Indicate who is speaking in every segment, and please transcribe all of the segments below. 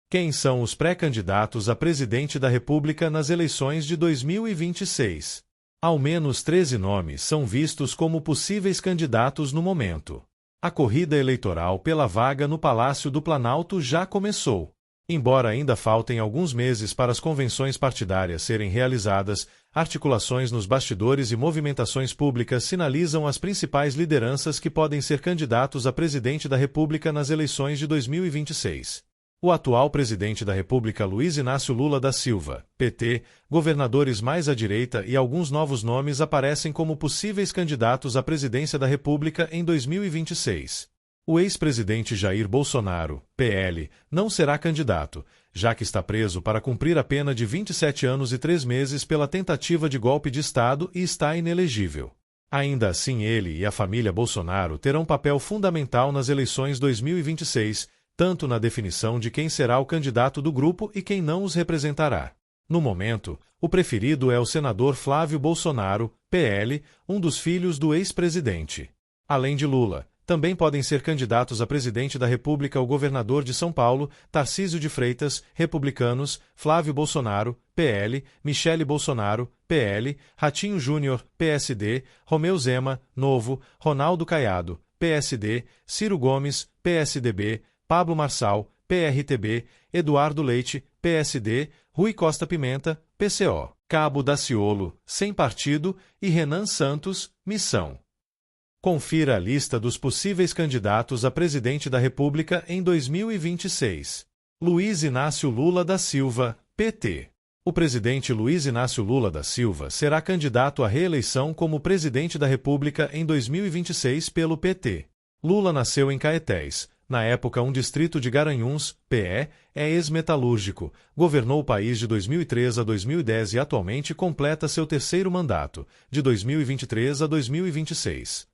Speaker 1: Quem são os pré-candidatos a presidente da República nas eleições de 2026? Ao menos 13 nomes são vistos como possíveis candidatos no momento. A corrida eleitoral pela vaga no Palácio do Planalto já começou. Embora ainda faltem alguns meses para as convenções partidárias serem realizadas, articulações nos bastidores e movimentações públicas sinalizam as principais lideranças que podem ser candidatos a presidente da República nas eleições de 2026. O atual presidente da República, Luiz Inácio Lula da Silva, PT, governadores mais à direita e alguns novos nomes aparecem como possíveis candidatos à presidência da República em 2026. O ex-presidente Jair Bolsonaro, PL, não será candidato, já que está preso para cumprir a pena de 27 anos e 3 meses pela tentativa de golpe de Estado e está inelegível. Ainda assim, ele e a família Bolsonaro terão papel fundamental nas eleições 2026, tanto na definição de quem será o candidato do grupo e quem não os representará. No momento, o preferido é o senador Flávio Bolsonaro, PL, um dos filhos do ex-presidente. Além de Lula, também podem ser candidatos a presidente da República o governador de São Paulo, Tarcísio de Freitas, republicanos, Flávio Bolsonaro, PL, Michele Bolsonaro, PL, Ratinho Júnior, PSD, Romeu Zema, Novo, Ronaldo Caiado, PSD, Ciro Gomes, PSDB, Pablo Marçal, PRTB, Eduardo Leite, PSD, Rui Costa Pimenta, PCO, Cabo Daciolo, sem partido, e Renan Santos, missão. Confira a lista dos possíveis candidatos a presidente da República em 2026. Luiz Inácio Lula da Silva, PT. O presidente Luiz Inácio Lula da Silva será candidato à reeleição como presidente da República em 2026 pelo PT. Lula nasceu em Caetés, na época um distrito de Garanhuns, PE, é ex-metalúrgico, governou o país de 2003 a 2010 e atualmente completa seu terceiro mandato, de 2023 a 2026.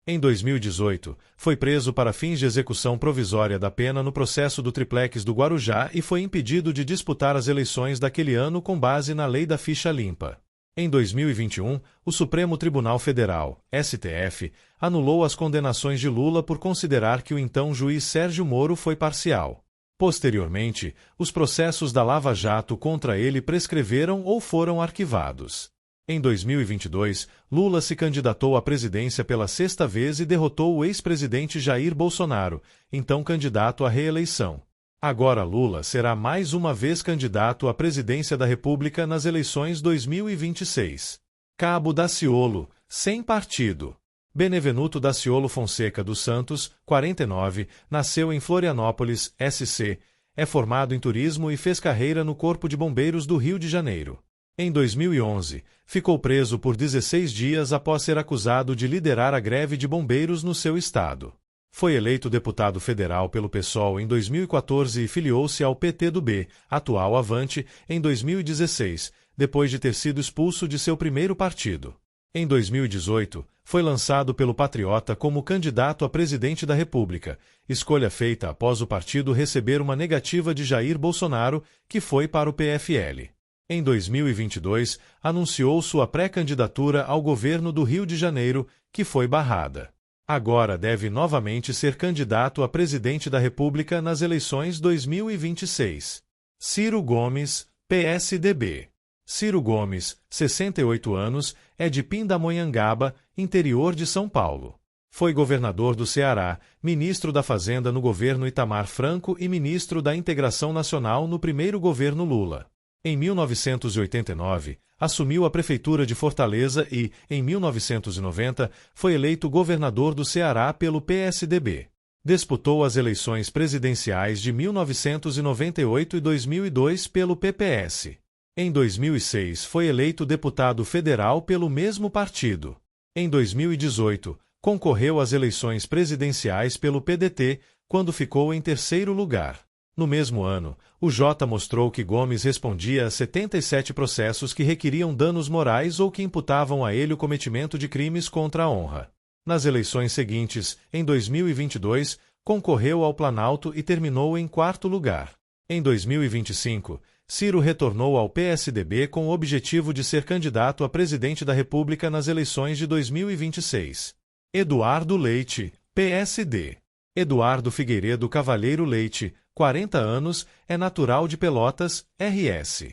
Speaker 1: Em 2018, foi preso para fins de execução provisória da pena no processo do triplex do Guarujá e foi impedido de disputar as eleições daquele ano com base na lei da ficha limpa. Em 2021, o Supremo Tribunal Federal, STF, anulou as condenações de Lula por considerar que o então juiz Sérgio Moro foi parcial. Posteriormente, os processos da Lava Jato contra ele prescreveram ou foram arquivados. Em 2022, Lula se candidatou à presidência pela sexta vez e derrotou o ex-presidente Jair Bolsonaro, então candidato à reeleição. Agora Lula será mais uma vez candidato à presidência da República nas eleições 2026. Cabo Daciolo, sem partido. Benevenuto Daciolo Fonseca dos Santos, 49, nasceu em Florianópolis, SC, é formado em turismo e fez carreira no Corpo de Bombeiros do Rio de Janeiro. Em 2011, ficou preso por 16 dias após ser acusado de liderar a greve de bombeiros no seu estado. Foi eleito deputado federal pelo PSOL em 2014 e filiou-se ao PTdoB, atual Avante, em 2016, depois de ter sido expulso de seu primeiro partido. Em 2018, foi lançado pelo Patriota como candidato a presidente da República, escolha feita após o partido receber uma negativa de Jair Bolsonaro, que foi para o PFL. Em 2022, anunciou sua pré-candidatura ao governo do Rio de Janeiro, que foi barrada. Agora deve novamente ser candidato a presidente da República nas eleições 2026. Ciro Gomes, PSDB. Ciro Gomes, 68 anos, é de Pindamonhangaba, interior de São Paulo. Foi governador do Ceará, ministro da Fazenda no governo Itamar Franco e ministro da Integração Nacional no primeiro governo Lula. Em 1989, assumiu a prefeitura de Fortaleza e, em 1990, foi eleito governador do Ceará pelo PSDB. Disputou as eleições presidenciais de 1998 e 2002 pelo PPS. Em 2006, foi eleito deputado federal pelo mesmo partido. Em 2018, concorreu às eleições presidenciais pelo PDT, quando ficou em terceiro lugar. No mesmo ano, o Jota mostrou que Gomes respondia a 77 processos que requeriam danos morais ou que imputavam a ele o cometimento de crimes contra a honra. Nas eleições seguintes, em 2022, concorreu ao Planalto e terminou em quarto lugar. Em 2025, Ciro retornou ao PSDB com o objetivo de ser candidato a presidente da República nas eleições de 2026. Eduardo Leite, PSD. Eduardo Figueiredo Cavalheiro Leite, 40 anos, é natural de Pelotas, RS.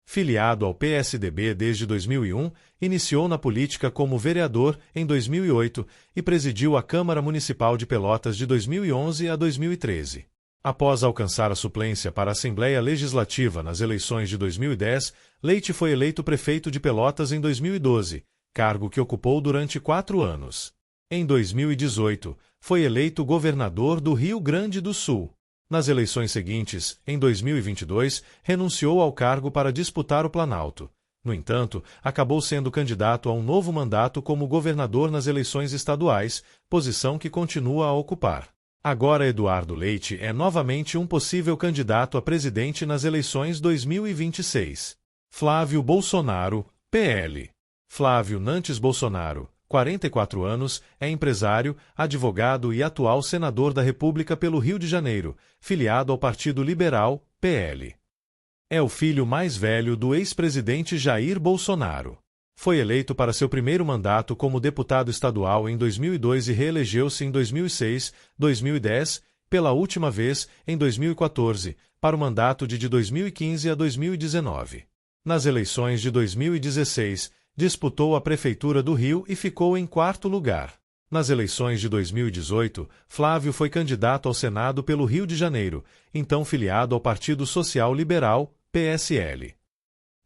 Speaker 1: Filiado ao PSDB desde 2001, iniciou na política como vereador em 2008 e presidiu a Câmara Municipal de Pelotas de 2011 a 2013. Após alcançar a suplência para a Assembleia Legislativa nas eleições de 2010, Leite foi eleito prefeito de Pelotas em 2012, cargo que ocupou durante 4 anos. Em 2018, foi eleito governador do Rio Grande do Sul. Nas eleições seguintes, em 2022, renunciou ao cargo para disputar o Planalto. No entanto, acabou sendo candidato a um novo mandato como governador nas eleições estaduais, posição que continua a ocupar. Agora Eduardo Leite é novamente um possível candidato a presidente nas eleições 2026. Flávio Bolsonaro, PL. Flávio Nantes Bolsonaro, 44 anos, é empresário, advogado e atual senador da República pelo Rio de Janeiro, filiado ao Partido Liberal, PL. É o filho mais velho do ex-presidente Jair Bolsonaro. Foi eleito para seu primeiro mandato como deputado estadual em 2002 e reelegeu-se em 2006, 2010, pela última vez, em 2014, para o mandato de 2015 a 2019. Nas eleições de 2016, disputou a Prefeitura do Rio e ficou em 4º lugar. Nas eleições de 2018, Flávio foi candidato ao Senado pelo Rio de Janeiro, então filiado ao Partido Social Liberal, PSL.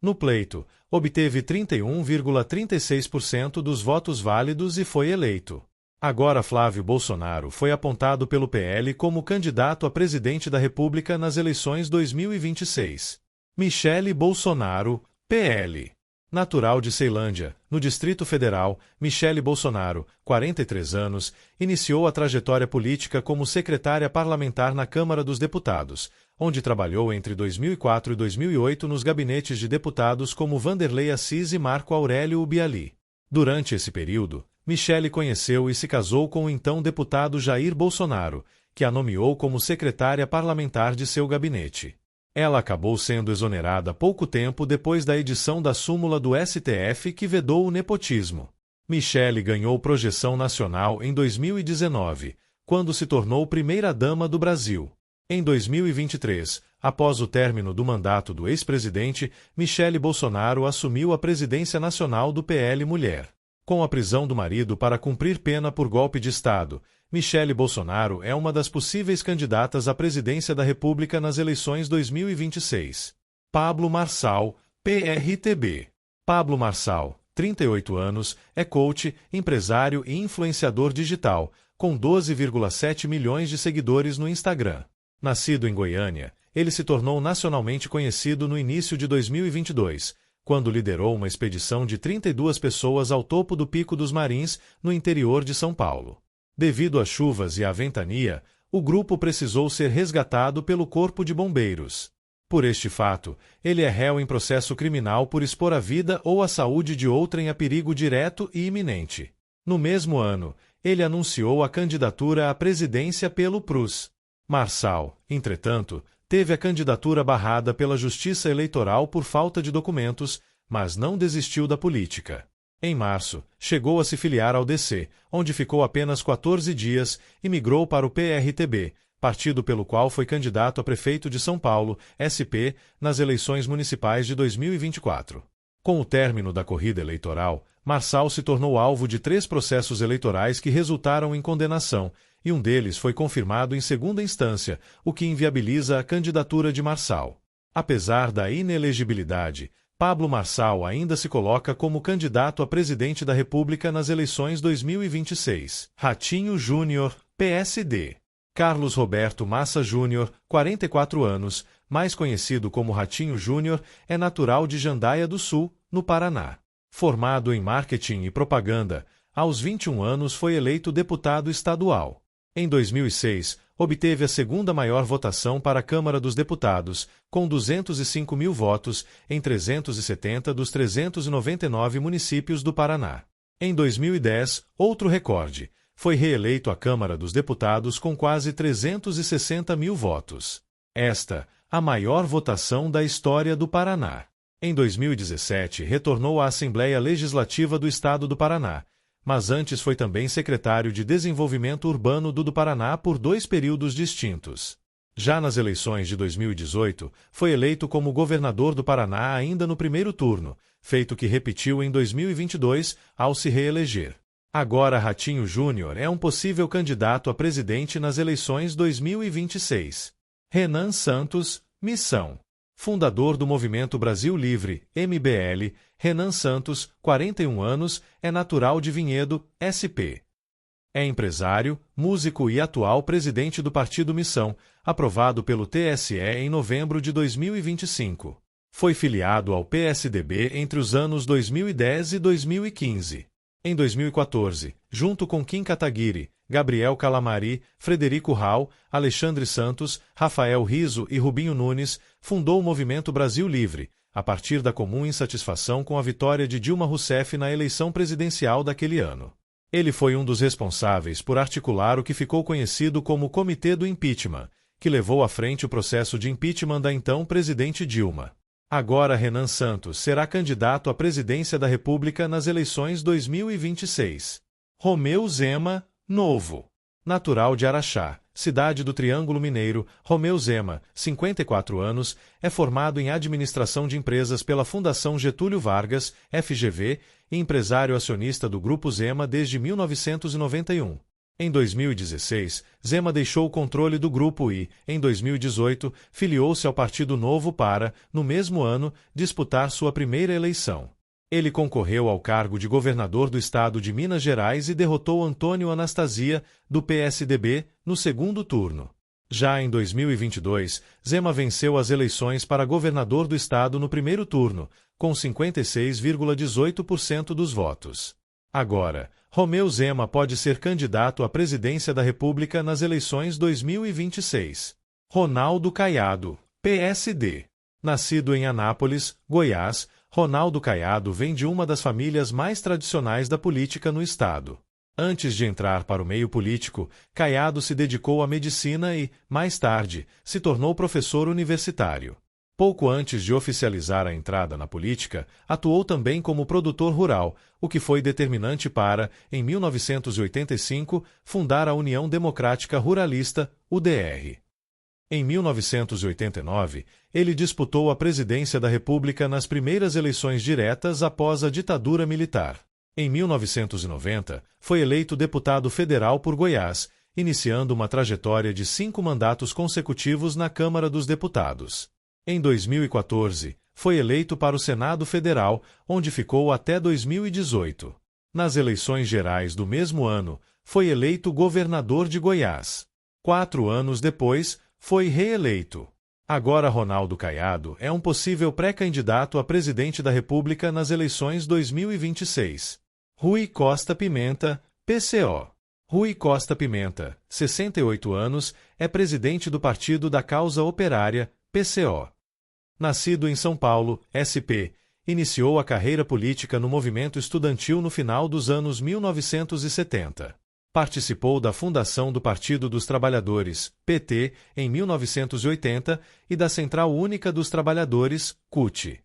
Speaker 1: No pleito, obteve 31,36% dos votos válidos e foi eleito. Agora Flávio Bolsonaro foi apontado pelo PL como candidato a presidente da República nas eleições 2026. Michele Bolsonaro, PL. Natural de Ceilândia, no Distrito Federal, Michele Bolsonaro, 43 anos, iniciou a trajetória política como secretária parlamentar na Câmara dos Deputados, onde trabalhou entre 2004 e 2008 nos gabinetes de deputados como Vanderlei Assis e Marco Aurélio Ubiali. Durante esse período, Michele conheceu e se casou com o então deputado Jair Bolsonaro, que a nomeou como secretária parlamentar de seu gabinete. Ela acabou sendo exonerada pouco tempo depois da edição da súmula do STF que vedou o nepotismo. Michele ganhou projeção nacional em 2019, quando se tornou primeira-dama do Brasil. Em 2023, após o término do mandato do ex-presidente, Michele Bolsonaro assumiu a presidência nacional do PL Mulher. Com a prisão do marido para cumprir pena por golpe de Estado, Michele Bolsonaro é uma das possíveis candidatas à presidência da República nas eleições 2026. Pablo Marçal, PRTB. Pablo Marçal, 38 anos, é coach, empresário e influenciador digital, com 12,7 milhões de seguidores no Instagram. Nascido em Goiânia, ele se tornou nacionalmente conhecido no início de 2022, quando liderou uma expedição de 32 pessoas ao topo do Pico dos Marins, no interior de São Paulo. Devido às chuvas e à ventania, o grupo precisou ser resgatado pelo Corpo de Bombeiros. Por este fato, ele é réu em processo criminal por expor a vida ou a saúde de outrem a perigo direto e iminente. No mesmo ano, ele anunciou a candidatura à presidência pelo PRUS. Marçal, entretanto, teve a candidatura barrada pela Justiça Eleitoral por falta de documentos, mas não desistiu da política. Em março, chegou a se filiar ao DC, onde ficou apenas 14 dias e migrou para o PRTB, partido pelo qual foi candidato a prefeito de São Paulo, SP, nas eleições municipais de 2024. Com o término da corrida eleitoral, Marçal se tornou alvo de 3 processos eleitorais que resultaram em condenação, e um deles foi confirmado em segunda instância, o que inviabiliza a candidatura de Marçal. Apesar da inelegibilidade, Pablo Marçal ainda se coloca como candidato a presidente da República nas eleições 2026. Ratinho Júnior, PSD. Carlos Roberto Massa Júnior, 44 anos, mais conhecido como Ratinho Júnior, é natural de Jandaia do Sul, no Paraná. Formado em marketing e propaganda, aos 21 anos foi eleito deputado estadual. Em 2006, obteve a segunda maior votação para a Câmara dos Deputados, com 205 mil votos, em 370 dos 399 municípios do Paraná. Em 2010, outro recorde, foi reeleito à Câmara dos Deputados com quase 360 mil votos. Esta, a maior votação da história do Paraná. Em 2017, retornou à Assembleia Legislativa do Estado do Paraná, mas antes foi também secretário de Desenvolvimento Urbano do Paraná por 2 períodos distintos. Já nas eleições de 2018, foi eleito como governador do Paraná ainda no primeiro turno, feito que repetiu em 2022 ao se reeleger. Agora Ratinho Júnior é um possível candidato a presidente nas eleições 2026. Renan Santos, Missão. Fundador do Movimento Brasil Livre, MBL, Renan Santos, 41 anos, é natural de Vinhedo, SP. É empresário, músico e atual presidente do Partido Missão, aprovado pelo TSE em novembro de 2025. Foi filiado ao PSDB entre os anos 2010 e 2015. Em 2014, junto com Kim Kataguiri, Gabriel Calamari, Frederico Rau, Alexandre Santos, Rafael Rizzo e Rubinho Nunes, fundou o Movimento Brasil Livre, a partir da comum insatisfação com a vitória de Dilma Rousseff na eleição presidencial daquele ano. Ele foi um dos responsáveis por articular o que ficou conhecido como Comitê do Impeachment, que levou à frente o processo de impeachment da então presidente Dilma. Agora Renan Santos será candidato à presidência da República nas eleições 2026. Romeu Zema, Novo. Natural de Araxá, cidade do Triângulo Mineiro, Romeu Zema, 54 anos, é formado em administração de empresas pela Fundação Getúlio Vargas, FGV, e empresário acionista do Grupo Zema desde 1991. Em 2016, Zema deixou o controle do grupo e, em 2018, filiou-se ao Partido Novo para, no mesmo ano, disputar sua primeira eleição. Ele concorreu ao cargo de governador do estado de Minas Gerais e derrotou Antônio Anastasia, do PSDB, no segundo turno. Já em 2022, Zema venceu as eleições para governador do estado no primeiro turno, com 56,18% dos votos. Agora, Romeu Zema pode ser candidato à presidência da República nas eleições 2026. Ronaldo Caiado, PSD. Nascido em Anápolis, Goiás, Ronaldo Caiado vem de uma das famílias mais tradicionais da política no estado. Antes de entrar para o meio político, Caiado se dedicou à medicina e, mais tarde, se tornou professor universitário. Pouco antes de oficializar a entrada na política, atuou também como produtor rural, o que foi determinante para, em 1985, fundar a União Democrática Ruralista, UDR. Em 1989, ele disputou a presidência da República nas primeiras eleições diretas após a ditadura militar. Em 1990, foi eleito deputado federal por Goiás, iniciando uma trajetória de 5 mandatos consecutivos na Câmara dos Deputados. Em 2014, foi eleito para o Senado Federal, onde ficou até 2018. Nas eleições gerais do mesmo ano, foi eleito governador de Goiás. 4 anos depois, foi reeleito. Agora Ronaldo Caiado é um possível pré-candidato a presidente da República nas eleições 2026. Rui Costa Pimenta, PCO. Rui Costa Pimenta, 68 anos, é presidente do Partido da Causa Operária, PCO. Nascido em São Paulo, SP, iniciou a carreira política no movimento estudantil no final dos anos 1970. Participou da fundação do Partido dos Trabalhadores, PT, em 1980 e da Central Única dos Trabalhadores, CUT.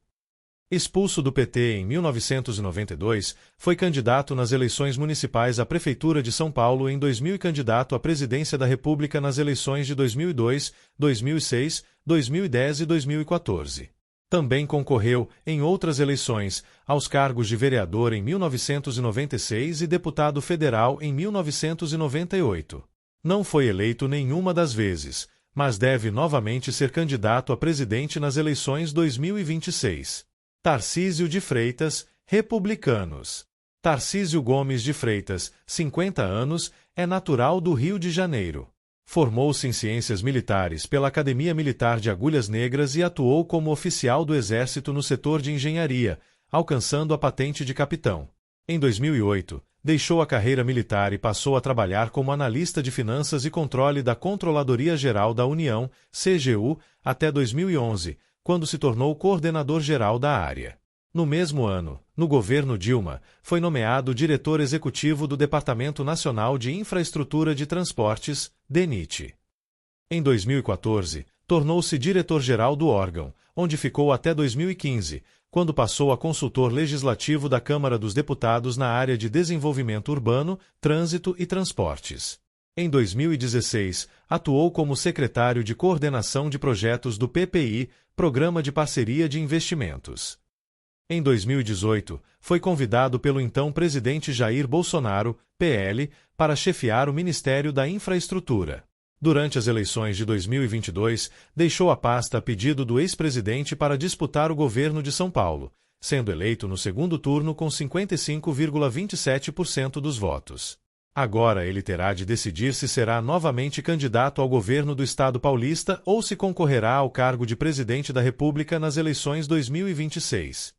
Speaker 1: Expulso do PT em 1992, foi candidato nas eleições municipais à Prefeitura de São Paulo em 2000 e candidato à Presidência da República nas eleições de 2002, 2006, 2010 e 2014. Também concorreu, em outras eleições, aos cargos de vereador em 1996 e deputado federal em 1998. Não foi eleito nenhuma das vezes, mas deve novamente ser candidato a presidente nas eleições 2026. Tarcísio de Freitas, Republicanos. Tarcísio Gomes de Freitas, 50 anos, é natural do Rio de Janeiro. Formou-se em Ciências Militares pela Academia Militar de Agulhas Negras e atuou como oficial do Exército no setor de engenharia, alcançando a patente de capitão. Em 2008, deixou a carreira militar e passou a trabalhar como analista de finanças e controle da Controladoria Geral da União, CGU, até 2011, quando se tornou coordenador-geral da área. No mesmo ano, no governo Dilma, foi nomeado diretor executivo do Departamento Nacional de Infraestrutura de Transportes, DENIT. Em 2014, tornou-se diretor-geral do órgão, onde ficou até 2015, quando passou a consultor legislativo da Câmara dos Deputados na área de desenvolvimento urbano, trânsito e transportes. Em 2016, atuou como secretário de coordenação de projetos do PPI, Programa de Parceria de Investimentos. Em 2018, foi convidado pelo então presidente Jair Bolsonaro, PL, para chefiar o Ministério da Infraestrutura. Durante as eleições de 2022, deixou a pasta a pedido do ex-presidente para disputar o governo de São Paulo, sendo eleito no segundo turno com 55,27% dos votos. Agora ele terá de decidir se será novamente candidato ao governo do Estado paulista ou se concorrerá ao cargo de presidente da República nas eleições 2026.